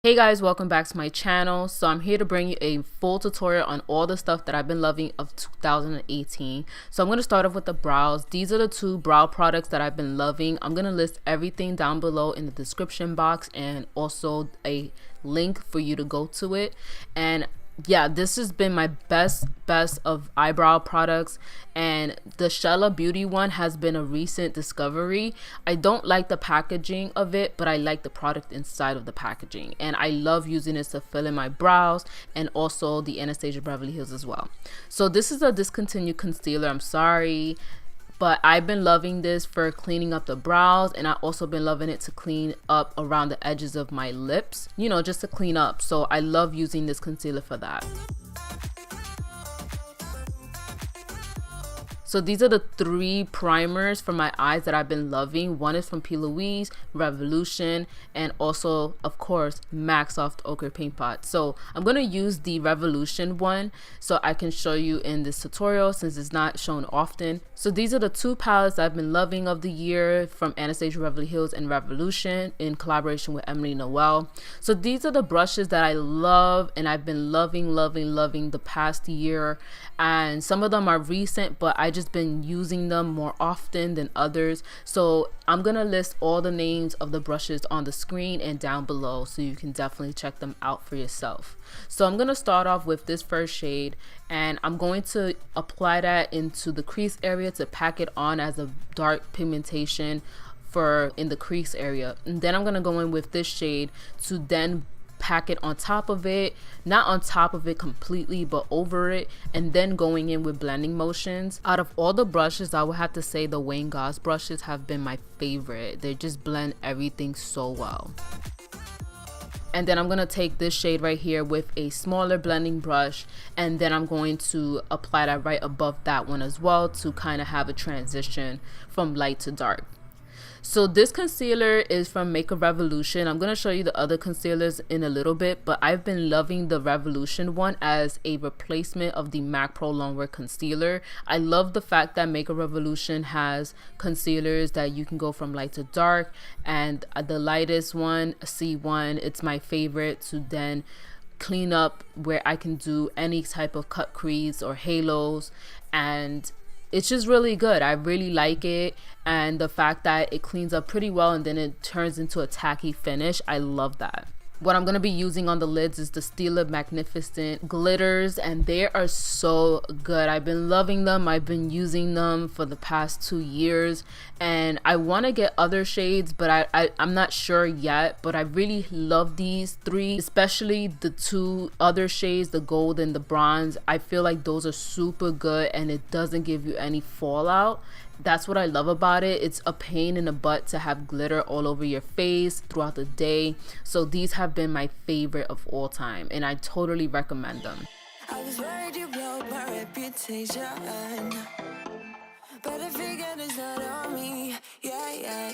Hey guys, welcome back to my channel. So I'm here to bring you a full tutorial on all the stuff that I've been loving of 2018. So I'm going to start off with the brows. These are the two brow products that I've been loving. I'm going to list everything down below in the description box and also a link for you to go to it. And yeah, this has been my best of eyebrow products, and the Chella beauty one has been a recent discovery. I don't like the packaging of it, but I like the product inside of the packaging, and I love using this to fill in my brows, and also the Anastasia Beverly Hills as well. So this is a discontinued concealer. I'm sorry, but I've been loving this for cleaning up the brows, and I've also been loving it to clean up around the edges of my lips, you know, just to clean up. So I love using this concealer for that. So these are the three primers for my eyes that I've been loving. One is from P.LOUISE, Revolution, and also, of course, MAC Soft Ochre Paint Pot. So I'm going to use the Revolution one so I can show you in this tutorial since it's not shown often. So these are the two palettes I've been loving of the year from Anastasia Beverly Hills and Revolution in collaboration with Noel. So these are the brushes that I love and I've been loving the past year. And some of them are recent, but I just been using them more often than others. So I'm gonna list all the names of the brushes on the screen and down below, so you can definitely check them out for yourself. So I'm gonna start off with this first shade, and I'm going to apply that into the crease area to pack it on as a dark pigmentation for in the crease area. And then I'm gonna go in with this shade to then pack it on top of it, not on top of it completely, but over it, and then going in with blending motions. Out of all the brushes, I would have to say the Wayne Goss brushes have been my favorite. They just blend everything so well. And then I'm going to take this shade right here with a smaller blending brush, and then I'm going to apply that right above that one as well to kind of have a transition from light to dark. So this concealer is from Makeup Revolution. I'm going to show you the other concealers in a little bit, but I've been loving the Revolution one as a replacement of the MAC Pro Longwear concealer. I love the fact that Makeup Revolution has concealers that you can go from light to dark, and the lightest one, C1, it's my favorite to then clean up where I can do any type of cut crease or halos, and it's just really good. I really like it, and the fact that it cleans up pretty well and then it turns into a tacky finish, I love that. What I'm going to be using on the lids is the Stila Magnificent glitters, and they are so good. I've been loving them. I've been using them for the past 2 years, and I want to get other shades, but I'm not sure yet. But I really love these three, especially the two other shades, the gold and the bronze. I feel like those are super good, and it doesn't give you any fallout. That's what I love about it. It's a pain in the butt to have glitter all over your face throughout the day. So these have been my favorite of all time, and I totally recommend them. I was worried you blow my reputation, but I figured it's not on me. Yeah.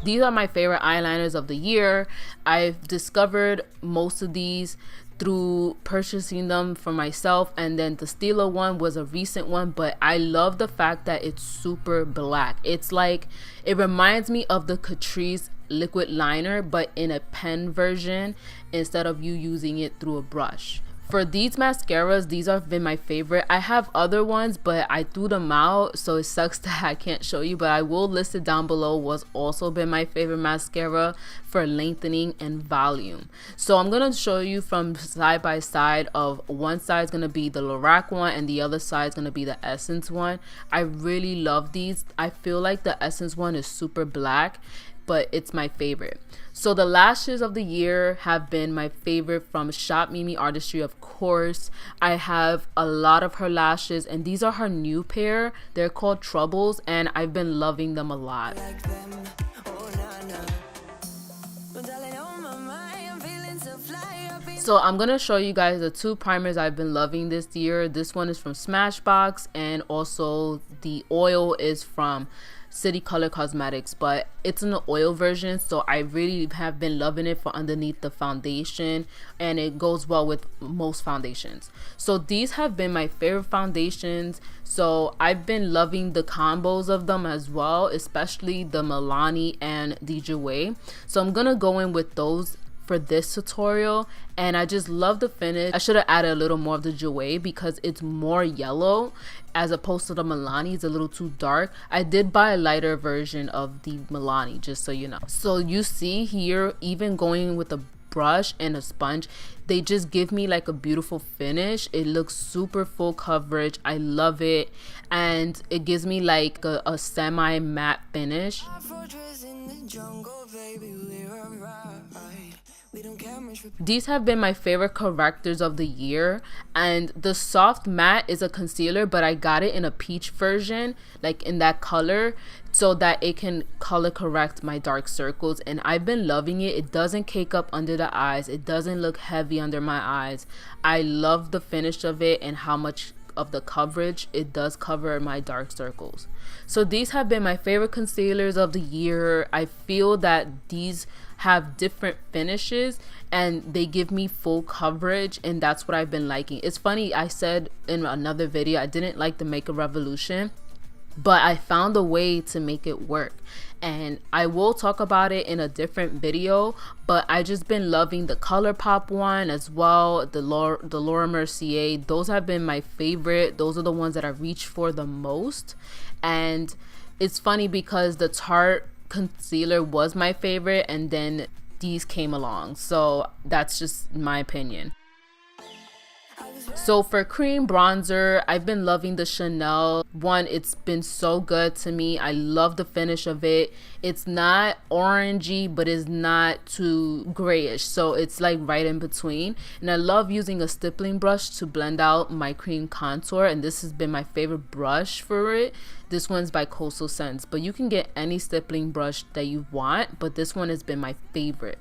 These are my favorite eyeliners of the year. I've discovered most of these through purchasing them for myself, and then the Stila one was a recent one, but I love the fact that it's super black. It's like, it reminds me of the Catrice liquid liner, but in a pen version instead of you using it through a brush. For these mascaras, these have been my favorite. I have other ones, but I threw them out, so it sucks that I can't show you, but I will list it down below what's also been my favorite mascara for lengthening and volume. So I'm going to show you from side by side of one side is going to be the LORAC one and the other side is going to be the Essence one. I really love these. I feel like the Essence one is super black, but it's my favorite. So the lashes of the year have been my favorite from Shop Mimi Artistry, of course. I have a lot of her lashes, and these are her new pair. They're called Troubles, and I've been loving them a lot. So I'm going to show you guys the two primers I've been loving this year. This one is from Smashbox, and also the oil is from City Color Cosmetics, but it's in the oil version, so I really have been loving it for underneath the foundation, and it goes well with most foundations. So these have been my favorite foundations, so I've been loving the combos of them as well, especially the MILANI and the Jouer. So I'm gonna go in with those for this tutorial, and I just love the finish. I should have added a little more of the Jouer because it's more yellow as opposed to the Milani. It's a little too dark. I did buy a lighter version of the Milani, just so you know. So you see here, even going with a brush and a sponge, they just give me like a beautiful finish. It looks super full coverage. I love it, and it gives me like a semi matte finish. These have been my favorite correctors of the year, and the soft matte is a concealer, but I got it in a peach version, like in that color, so that it can color correct my dark circles, and I've been loving it. It doesn't cake up under the eyes. It doesn't look heavy under my eyes. I love the finish of it and how much of the coverage it does cover my dark circles. So these have been my favorite concealers of the year. I feel that these have different finishes and they give me full coverage, and that's what I've been liking. It's funny, I said in another video I didn't like the Makeup Revolution, but I found a way to make it work, and I will talk about it in a different video. But I just been loving the ColourPop one as well, the Laura Mercier. Those have been my favorite. Those are the ones that I reach for the most. And it's funny because the Tarte concealer was my favorite, and then these came along, so that's just my opinion. So for cream bronzer, I've been loving the Chanel one. It's been so good to me. I love the finish of it. It's not orangey, but it's not too grayish, so it's like right in between. And I love using a stippling brush to blend out my cream contour, and this has been my favorite brush for it. This one's by Coastal Scents, but you can get any stippling brush that you want, but this one has been my favorite.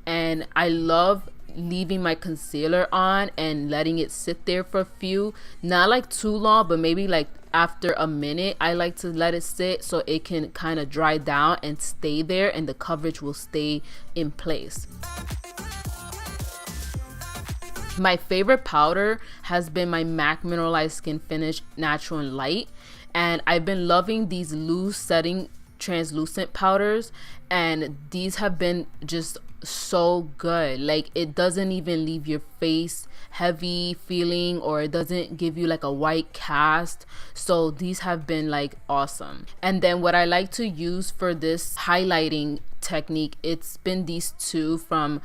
And I love leaving my concealer on and letting it sit there for a few, not like too long, but maybe like after a minute. I like to let it sit so it can kind of dry down and stay there, and the coverage will stay in place. My favorite powder has been my MAC Mineralized Skin Finish Natural and Light, and I've been loving these loose setting translucent powders, and these have been just so good. Like, it doesn't even leave your face heavy feeling, or it doesn't give you like a white cast. So these have been like awesome. And then what I like to use for this highlighting technique, it's been these two from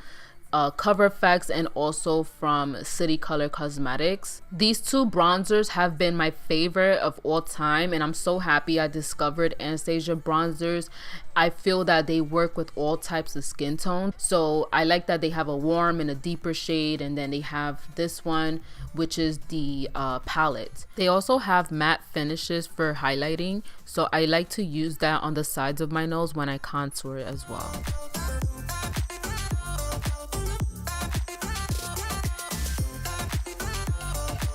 Cover FX and also from City Color Cosmetics. These two bronzers have been my favorite of all time, and I'm so happy I discovered Anastasia bronzers. I feel that they work with all types of skin tones, so I like that they have a warm and a deeper shade, and then they have this one, which is the palette. They also have matte finishes for highlighting, so I like to use that on the sides of my nose when I contour it as well.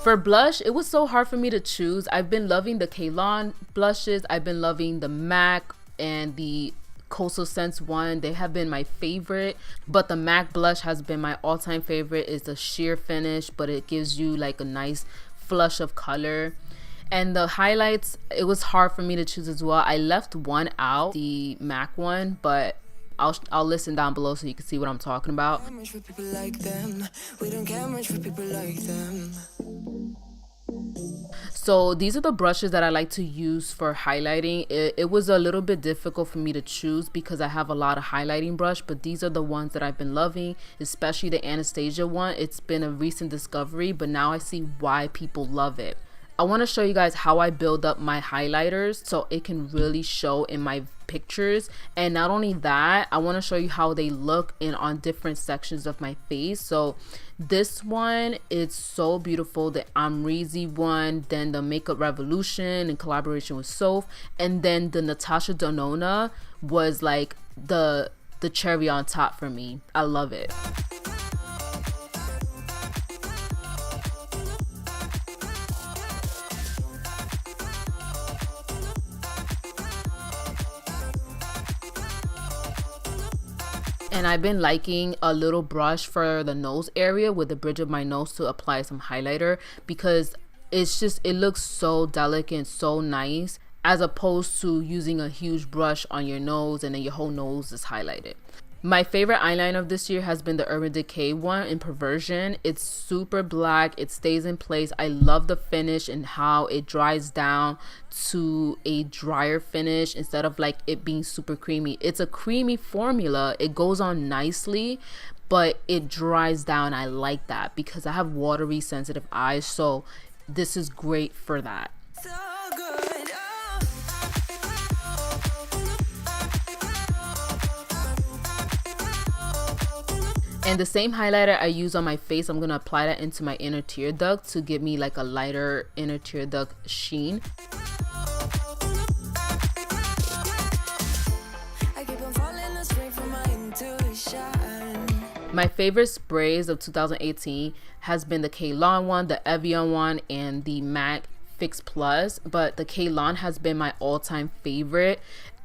For blush, it was so hard for me to choose. I've been loving the Kaylon blushes. I've been loving the MAC and the Coastal Scents one. They have been my favorite, but the MAC blush has been my all-time favorite. It's a sheer finish, but it gives you like a nice flush of color. And the highlights, it was hard for me to choose as well. I left one out, the MAC one, but I'll listen down below so you can see what I'm talking about. So these are the brushes that I like to use for highlighting. It was a little bit difficult for me to choose because I have a lot of highlighting brush, but these are the ones that I've been loving, especially the Anastasia one. It's been a recent discovery, but now I see why people love it. I want to show you guys how I build up my highlighters so it can really show in my pictures. And not only that, I want to show you how they look on different sections of my face. So this one is so beautiful, the Amrezy one, then the Makeup Revolution in collaboration with Soph, and then the Natasha Denona was like the cherry on top for me. I love it. And I've been liking a little brush for the nose area with the bridge of my nose to apply some highlighter, because it looks so delicate and so nice, as opposed to using a huge brush on your nose and then your whole nose is highlighted. My favorite eyeliner of this year has been the Urban Decay one in Perversion. It's super black. It stays in place. I love the finish and how it dries down to a drier finish instead of like it being super creamy. It's a creamy formula. It goes on nicely, but it dries down. I like that because I have watery sensitive eyes, so this is great for that. So good. And the same highlighter I use on my face, I'm gonna apply that into my inner tear duct to give me like a lighter inner tear duct sheen. I keep on falling astray from my intuition. My favorite sprays of 2018 has been the K-Lon one, the Evian one, and the MAC Fix Plus, but the K-Lon has been my all-time favorite.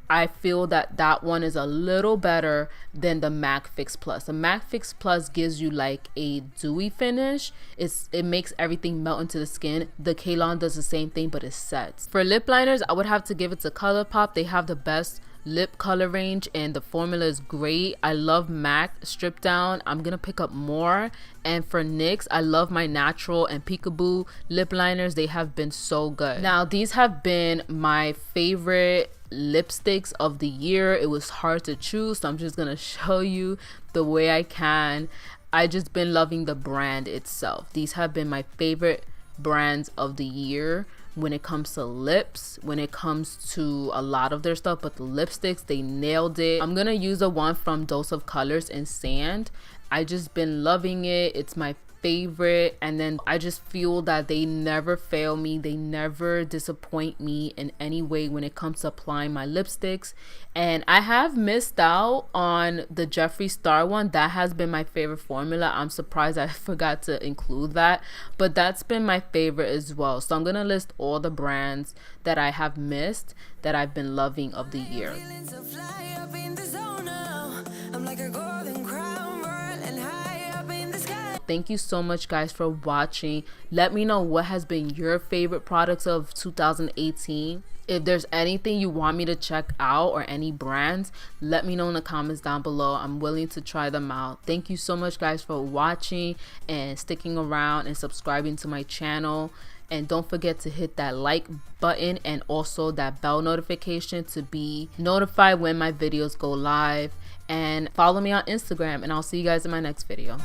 I feel that that one is a little better than the MAC Fix Plus. The MAC Fix Plus gives you like a dewy finish. It makes everything melt into the skin. The K-Lon does the same thing, but it sets. For lip liners, I would have to give it to ColourPop. They have the best lip color range and the formula is great. I love MAC Strip Down. I'm gonna pick up more. And for NYX, I love my Natural and Peekaboo lip liners. They have been so good. Now these have been my favorite lipsticks of the year. It was hard to choose, so I'm just gonna show you the way I can. I just been loving the brand itself. These have been my favorite brands of the year when it comes to lips, when it comes to a lot of their stuff, but the lipsticks, they nailed it. I'm gonna use the one from Dose of Colors in Sand. I just been loving it. It's my favorite, and then I just feel that they never fail me. They never disappoint me in any way when it comes to applying my lipsticks. And I have missed out on the Jeffree Star one. That has been my favorite formula. I'm surprised I forgot to include that, but that's been my favorite as well. So I'm gonna list all the brands that I have missed that I've been loving of the year. Feeling so fly up in the zone now. I'm like a golden crown rolling high up in the sky. Thank you so much guys for watching. Let me know what has been your favorite products of 2018. If there's anything you want me to check out or any brands, let me know in the comments down below. I'm willing to try them out. Thank you so much guys for watching and sticking around and subscribing to my channel. And don't forget to hit that like button and also that bell notification to be notified when my videos go live. And follow me on Instagram, and I'll see you guys in my next video.